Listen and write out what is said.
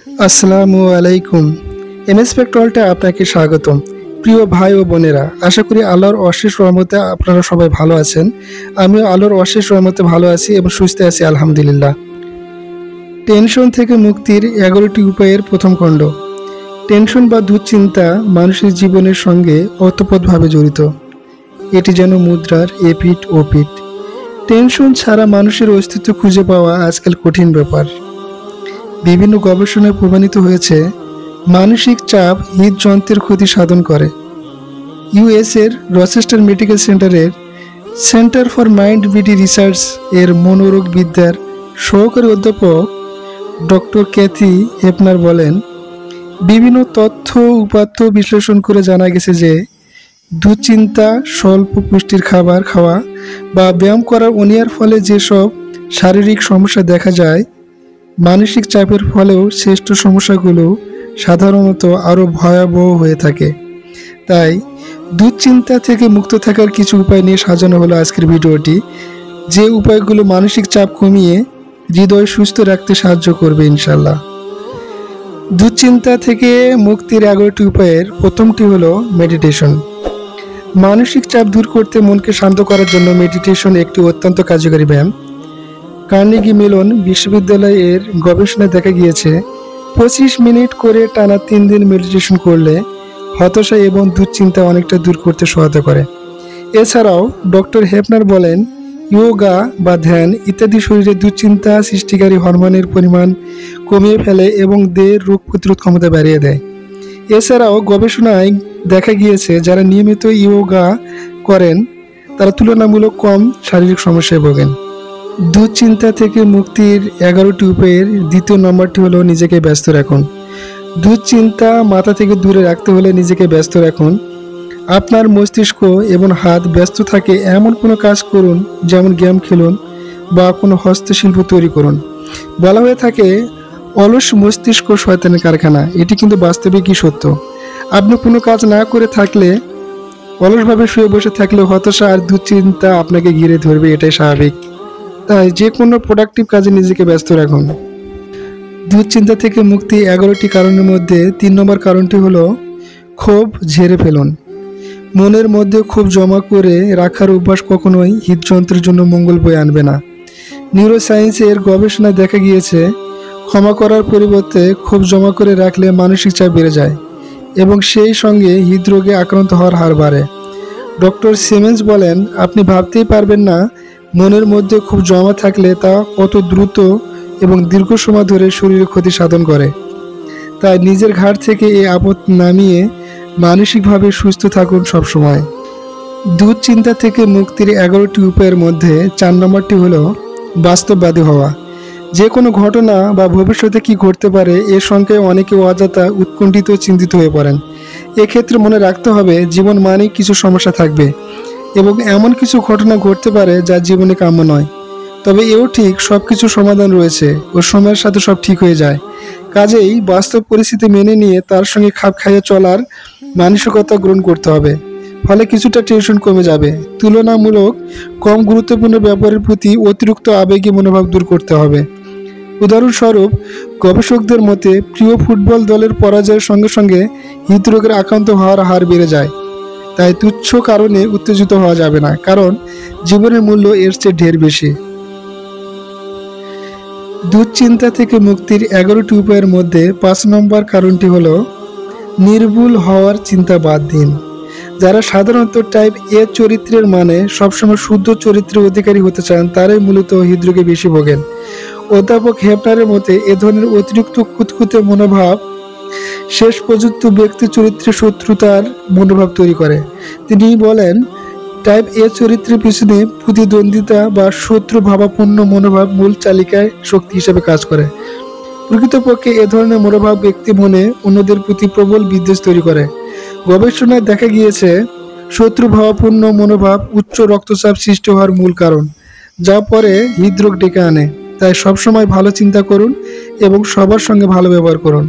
আসসালামু আলাইকুম। এমএস ফ্যাক্টরিতে আপনাকে স্বাগতম। প্রিয় ভাই ও বোনেরা, আশা করি আল্লাহর অশেষ রহমতে আপনারা সবাই ভালো আছেন। আমিও আল্লাহর অশেষ রহমতে ভালো আছি এবং সুস্থ আছি আলহামদুলিল্লাহ। টেনশন থেকে মুক্তির 11টি উপায়ের প্রথম খণ্ড। টেনশন বা দুশ্চিন্তা মানুষের জীবনের সঙ্গে ওতপ্রোতভাবে জড়িত। এটি যেন মুদ্রার এপিঠ ওপিঠ। টেনশন ছাড়া মানুষের অস্তিত্ব খুঁজে পাওয়া আজকাল কঠিন ব্যাপার। বিভিন্ন গবেষণায় প্রমাণিত হয়েছে মানসিক চাপ হৃদযন্ত্রের ক্ষতি সাধন করে। ইউএস এর রচেস্টার মেডিকেল সেন্টারের centre for mind BD research এর মনোরোগ বিদ্যার সহকারী অধ্যাপক ডক্টর ক্যাথি হেপনার বলেন, বিভিন্ন তথ্য উপাত্ত বিশ্লেষণ করে জানা গেছে যে দুশ্চিন্তা, স্বল্প পুষ্টির খাবার খাওয়া বা ব্যায়াম করার অনিয়ার ফলে যেসব শারীরিক সমস্যা দেখা যায়, মানসিক চাপের ফলেও শ্রেষ্ঠ সমস্যাগুলো সাধারণত আরও ভয়াবহ হয়ে থাকে। তাই দুশ্চিন্তা থেকে মুক্ত থাকার কিছু উপায় নিয়ে সাজানো হলো আজকের ভিডিওটি, যে উপায়গুলো মানসিক চাপ কমিয়ে হৃদয় সুস্থ রাখতে সাহায্য করবে ইনশাল্লাহ। দুশ্চিন্তা থেকে মুক্তির 11টি উপায়ের প্রথমটি হলো মেডিটেশন। মানসিক চাপ দূর করতে মনকে শান্ত করার জন্য মেডিটেশন একটি অত্যন্ত কার্যকরী ব্যায়াম। কার্নেগি মেলন বিশ্ববিদ্যালয়ের গবেষণায় দেখা গিয়েছে 25 মিনিট করে টানা 3 দিন মেডিটেশন করলে হতাশা এবং দুশ্চিন্তা অনেকটা দূর করতে সহায়তা করে। এছাড়াও ডক্টর হেপনার বলেন, ইয়োগা বা ধ্যান ইত্যাদি শরীরে দুশ্চিন্তা সৃষ্টিকারী হরমোনের পরিমাণ কমিয়ে ফেলে এবং দেহের রোগ প্রতিরোধ ক্ষমতা বাড়িয়ে দেয়। এছাড়াও গবেষণায় দেখা গিয়েছে যারা নিয়মিত ইয়োগা করেন তারা তুলনামূলক কম শারীরিক সমস্যায় ভোগেন। দুশ্চিন্তা থেকে মুক্তির 11টি উপায়ের দ্বিতীয় নম্বরটি হলো নিজেকে ব্যস্ত রাখুন। দুশ্চিন্তা মাথা থেকে দূরে রাখতে হলে নিজেকে ব্যস্ত রাখুন। আপনার মস্তিষ্ক এবং হাত ব্যস্ত থাকে এমন কোনো কাজ করুন, যেমন গেম খেলুন বা কোনো হস্তশিল্প তৈরি করুন। বলা হয়ে থাকে অলস মস্তিষ্ক শয়তানের কারখানা। এটি কিন্তু বাস্তবিকই সত্য। আপনি কোনো কাজ না করে থাকলে, অলসভাবে শুয়ে বসে থাকলে হতাশা আর দুশ্চিন্তা আপনাকে ঘিরে ধরবে, এটাই স্বাভাবিক। তাই যে কোনো প্রোডাক্টিভ কাজে নিজেকে ব্যস্ত রাখুন। দুশ্চিন্তা থেকে মুক্তি 11টি কারণের মধ্যে 3 নম্বর কারণটি হলো ক্ষোভ ঝেড়ে ফেলুন। মনের মধ্যে ক্ষোভ জমা করে রাখার অভ্যাস কখনোই হৃদযন্ত্রের জন্য মঙ্গল বয়ে আনবে না। নিউরোসায়েন্সের গবেষণায় দেখা গিয়েছে ক্ষমা করার পরিবর্তে ক্ষোভ জমা করে রাখলে মানসিক চাপ বেড়ে যায় এবং সেই সঙ্গে হৃদরোগে আক্রান্ত হওয়ার হার বাড়ে। ডক্টর সিমেন্স বলেন, আপনি ভাবতেই পারবেন না মনের মধ্যে খুব জমা থাকলে তা কত দ্রুত এবং দীর্ঘ সময় ধরে শরীরে ক্ষতি সাধন করে। তাই নিজের ঘাড় থেকে এই আপদ নামিয়ে মানসিকভাবে সুস্থ থাকুন সবসময়। দুশ্চিন্তা থেকে মুক্তির 11টি উপায়ের মধ্যে 4 নম্বরটি হলো বাস্তববাদী হওয়া। যে কোনো ঘটনা বা ভবিষ্যতে কি ঘটতে পারে এর সঙ্গে অনেকে অযথা উৎকণ্ঠিত চিন্তিত হয়ে পড়েন। এক্ষেত্রে মনে রাখতে হবে জীবন মানেই কিছু সমস্যা থাকবে এবং এমন কিছু ঘটনা ঘটতে পারে যা জীবনে কাম্য নয়। তবে এও ঠিক সব কিছু সমাধান রয়েছে ও সময়ের সাথে সব ঠিক হয়ে যায়। কাজেই বাস্তব পরিস্থিতি মেনে নিয়ে তার সঙ্গে খাপ খাইয়ে চলার মানসিকতা গ্রহণ করতে হবে। ফলে কিছুটা টেনশন কমে যাবে। তুলনামূলক কম গুরুত্বপূর্ণ ব্যাপারের প্রতি অতিরিক্ত আবেগী মনোভাব দূর করতে হবে। উদাহরণস্বরূপ, গবেষকদের মতে প্রিয় ফুটবল দলের পরাজয়ের সঙ্গে সঙ্গে হৃদরোগের আক্রান্ত হওয়ার হার বেড়ে যায়। তাই তুচ্ছ কারণে উত্তেজিত হওয়া যাবে না, কারণ জীবনের মূল্য এর চেয়ে ঢের বেশি। দুশ্চিন্তা থেকে মুক্তির 11টি উপায়ের মধ্যে 5 নম্বর কারণটি হলো নির্ভুল হওয়ার চিন্তা বাদ দিন। যারা সাধারণত টাইপ এ চরিত্রের মানে সবসময় শুদ্ধ চরিত্রের অধিকারী হতে চান তারাই মূলত হৃদরোগে বেশি ভোগেন। অধ্যাপক হেপনারের মতে এ ধরনের অতিরিক্ত খুঁতখুঁতে মনোভাব শেষ পর্যন্ত ব্যক্তি চরিত্রে শত্রুতার মনোভাব তৈরি করে। তিনি বলেন, টাইপ এ চরিত্রের পিছনে প্রতিদ্বন্দ্বিতা বা শত্রু ভাবাপন্ন মনোভাব মূল চালিকায় শক্তি হিসেবে কাজ করে। প্রকৃতপক্ষে এ ধরনের মনোভাব ব্যক্তি মনে অন্যদের প্রতি প্রবল বিদ্বেষ তৈরি করে। গবেষণায় দেখা গিয়েছে শত্রু ভাবাপন্ন মনোভাব উচ্চ রক্তচাপ সৃষ্টি হওয়ার মূল কারণ, যা পরে হৃদরোগ ডেকে আনে। তাই সবসময় ভালো চিন্তা করুন এবং সবার সঙ্গে ভালো ব্যবহার করুন।